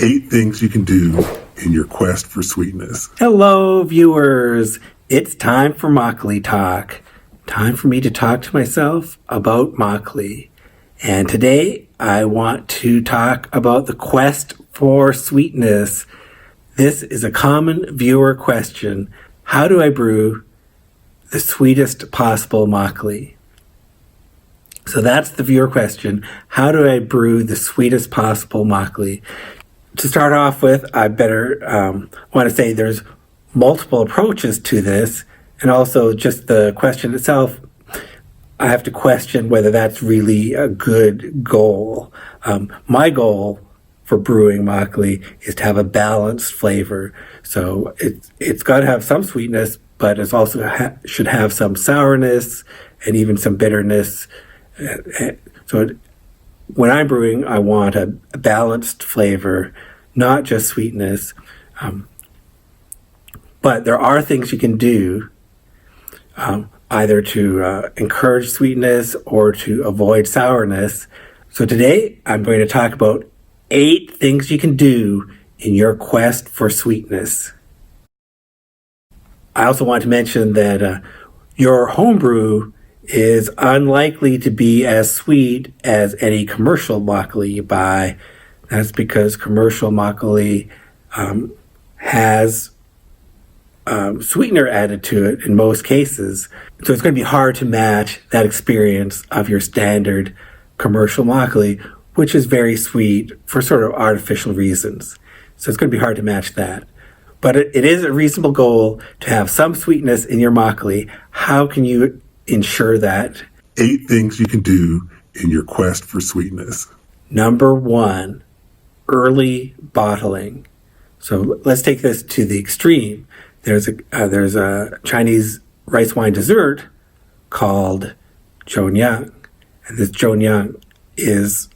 8 things you can do in your quest for sweetness. Hello, viewers. It's time for Makgeolli Talk. Time for me to talk to myself about Makgeolli. And today I want to talk about the quest for sweetness. This is a common viewer question. How do I brew the sweetest possible Makgeolli? So that's the viewer question. How do I brew the sweetest possible Makgeolli? To start off with, I better want to say there's multiple approaches to this, and also just the question itself, I have to question whether that's really a good goal. My goal for brewing Makgeolli is to have a balanced flavor. So it's got to have some sweetness, but it also should have some sourness and even some bitterness. So when I'm brewing, I want a balanced flavor, not just sweetness. But there are things you can do either to encourage sweetness or to avoid sourness. So today I'm going to talk about 8 things you can do in your quest for sweetness. I also want to mention that your homebrew is unlikely to be as sweet as any commercial Makgeolli you buy. That's because commercial Makgeolli has sweetener added to it in most cases. So it's going to be hard to match that experience of your standard commercial Makgeolli, which is very sweet for sort of artificial reasons. So it's going to be hard to match that. But it is a reasonable goal to have some sweetness in your Makgeolli. How can you ensure that? 8 things you can do in your quest for sweetness. Number 1, early bottling. So let's take this to the extreme. There's a Chinese rice wine dessert called Zhonyang. And this Zhonyang is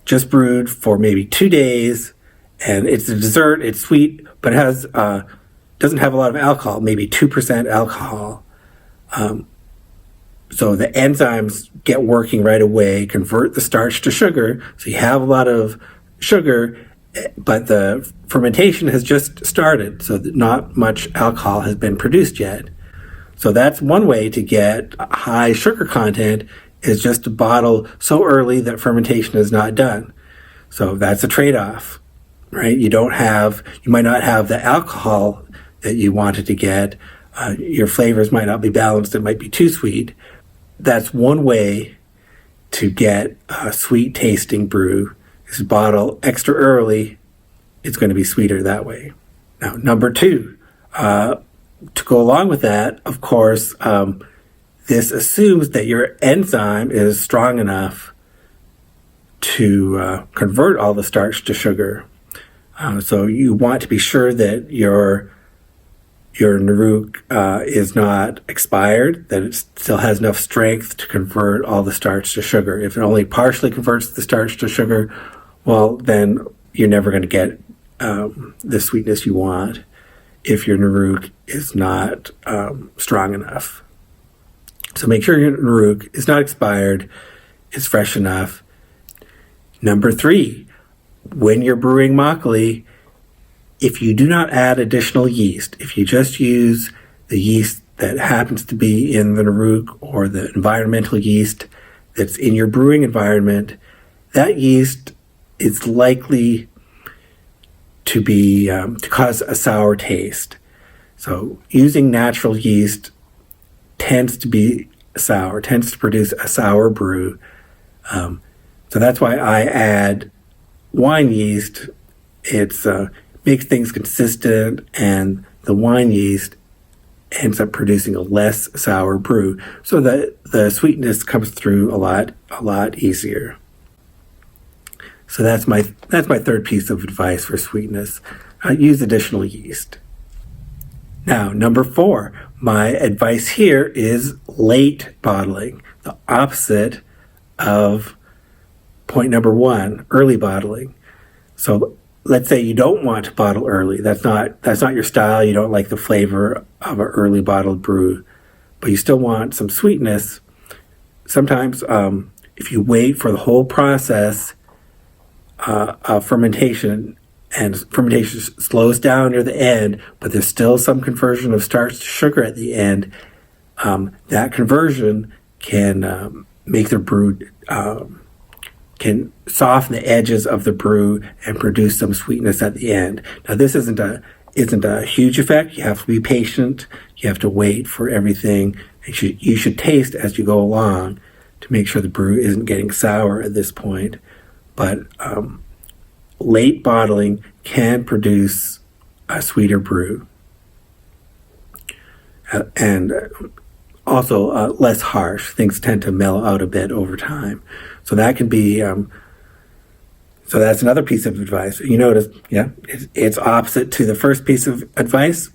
just brewed for maybe 2 days. And it's a dessert, it's sweet, but it has doesn't have a lot of alcohol, maybe 2% alcohol. So the enzymes get working right away, convert the starch to sugar. So you have a lot of sugar, but the fermentation has just started. So not much alcohol has been produced yet. So that's one way to get high sugar content, is just to bottle so early that fermentation is not done. So that's a trade-off, right? You might not have the alcohol that you wanted to get. Your flavors might not be balanced. It might be too sweet. That's one way to get a sweet tasting brew, is bottle extra early. It's going to be sweeter that way. Now, number 2, to go along with that, of course, this assumes that your enzyme is strong enough to convert all the starch to sugar. So you want to be sure that your Naruk is not expired, that it still has enough strength to convert all the starch to sugar. If it only partially converts the starch to sugar, well, then you're never going to get the sweetness you want if your Naruk is not strong enough. So make sure your Naruk is not expired, is fresh enough. Number 3, when you're brewing Makgeolli, if you do not add additional yeast, if you just use the yeast that happens to be in the Naruk or the environmental yeast that's in your brewing environment, that yeast is likely to be to cause a sour taste. So using natural yeast tends to be sour, tends to produce a sour brew. So that's why I add wine yeast. It's makes things consistent, and the wine yeast ends up producing a less sour brew, so that the sweetness comes through a lot easier. So that's my 3rd piece of advice for sweetness. Use additional yeast. Now, number 4, my advice here is late bottling, the opposite of point number 1, early bottling. So let's say you don't want to bottle early. That's not your style. You don't like the flavor of an early bottled brew, but you still want some sweetness. Sometimes if you wait for the whole process of fermentation, and fermentation slows down near the end, but there's still some conversion of starch to sugar at the end. That conversion can make the brew, can soften the edges of the brew and produce some sweetness at the end. Now, this isn't a huge effect. You have to be patient. You have to wait for everything. You should taste as you go along to make sure the brew isn't getting sour at this point. But late bottling can produce a sweeter brew. And also less harsh. Things tend to mellow out a bit over time. So that can be, so that's another piece of advice. You notice, it's opposite to the first piece of advice.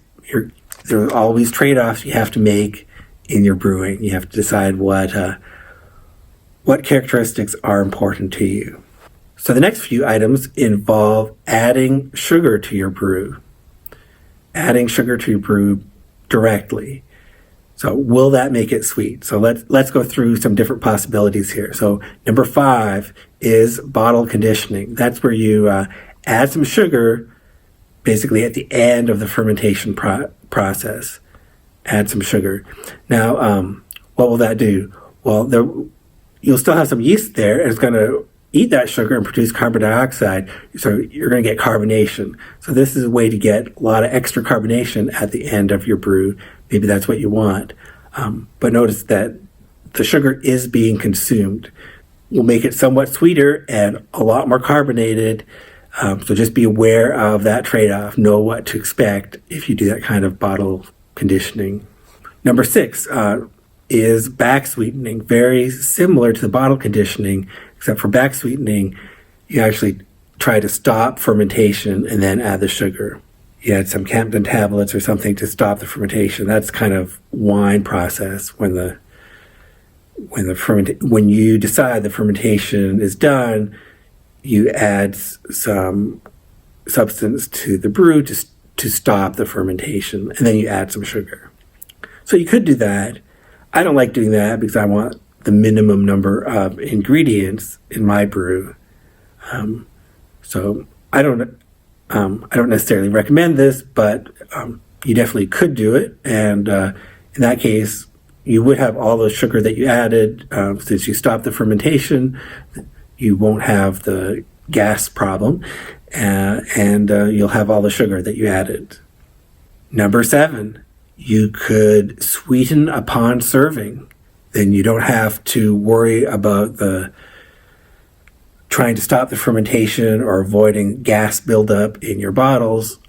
There are always trade-offs you have to make in your brewing. You have to decide what characteristics are important to you. So the next few items involve adding sugar to your brew. Adding sugar to your brew directly. So will that make it sweet? So let's go through some different possibilities here. So number 5 is bottle conditioning. That's where you add some sugar basically at the end of the fermentation process. Add some sugar. Now, what will that do? Well, you'll still have some yeast there, and it's going to eat that sugar and produce carbon dioxide, so you're going to get carbonation. So this is a way to get a lot of extra carbonation at the end of your brew. Maybe that's what you want. But notice that the sugar is being consumed. We'll make it somewhat sweeter and a lot more carbonated. So just be aware of that trade-off. Know what to expect if you do that kind of bottle conditioning. Number 6 is back sweetening. Very similar to the bottle conditioning, except for back sweetening, you actually try to stop fermentation and then add the sugar. You add some Campden tablets or something to stop the fermentation. That's kind of wine process. When you decide the fermentation is done, you add some substance to the brew to stop the fermentation, and then you add some sugar. So you could do that. I don't like doing that because I want the minimum number of ingredients in my brew. So I don't necessarily recommend this, but you definitely could do it. And in that case, you would have all the sugar that you added. Since you stopped the fermentation, you won't have the gas problem, and you'll have all the sugar that you added. Number 7, you could sweeten upon serving. Then you don't have to worry about trying to stop the fermentation or avoiding gas buildup in your bottles.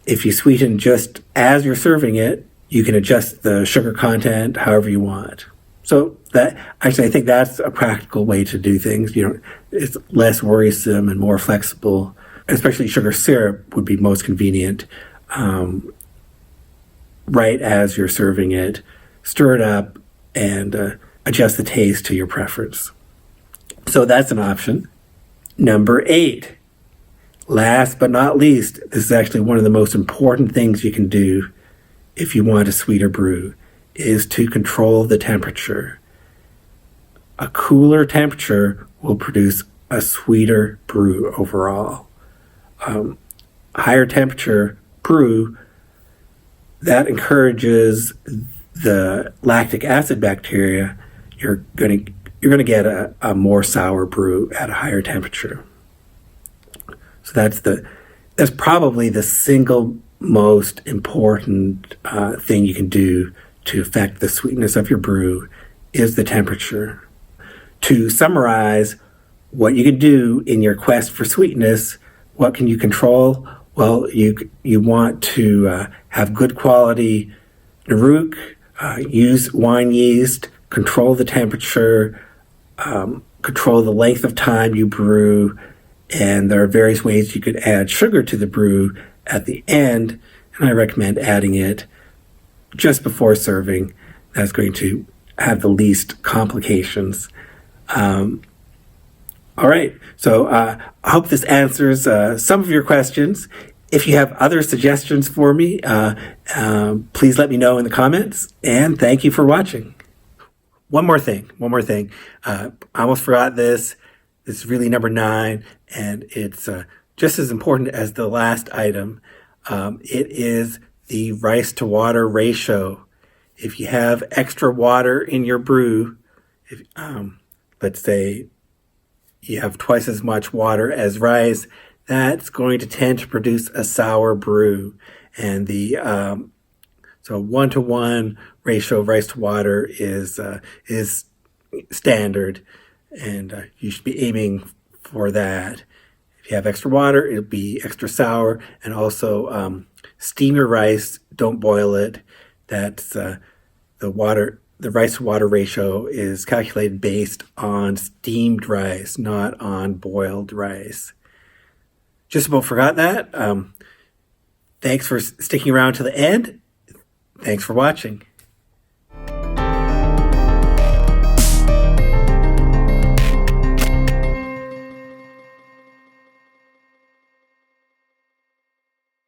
If you sweeten just as you're serving it, you can adjust the sugar content however you want. So I think that's a practical way to do things. It's less worrisome and more flexible. Especially sugar syrup would be most convenient. Right as you're serving it, stir it up and adjust the taste to your preference. So that's an option. Number 8, last but not least, this is actually one of the most important things you can do if you want a sweeter brew, is to control the temperature. A cooler temperature will produce a sweeter brew overall. Higher temperature brew, that encourages the lactic acid bacteria. You're going to get a more sour brew at a higher temperature. So that's probably the single most important thing you can do to affect the sweetness of your brew is the temperature. To summarize what you can do in your quest for sweetness, what can you control? Well, you want to have good quality Naruk, use wine yeast, control the temperature, control the length of time you brew, and there are various ways you could add sugar to the brew at the end, and I recommend adding it just before serving. That's going to have the least complications. All right, so I hope this answers some of your questions. If you have other suggestions for me, please let me know in the comments, and thank you for watching. One more thing. I almost forgot this. This is really number 9. and it's just as important as the last item. It is the rice to water ratio. If you have extra water in your brew, let's say you have twice as much water as rice, that's going to tend to produce a sour brew. And the so 1-to-1 ratio of rice to water is standard, and you should be aiming for that. If you have extra water, it'll be extra sour. And also steam your rice, don't boil it. That's the rice to water ratio is calculated based on steamed rice, not on boiled rice. Just about forgot that. Thanks for sticking around to the end. Thanks for watching.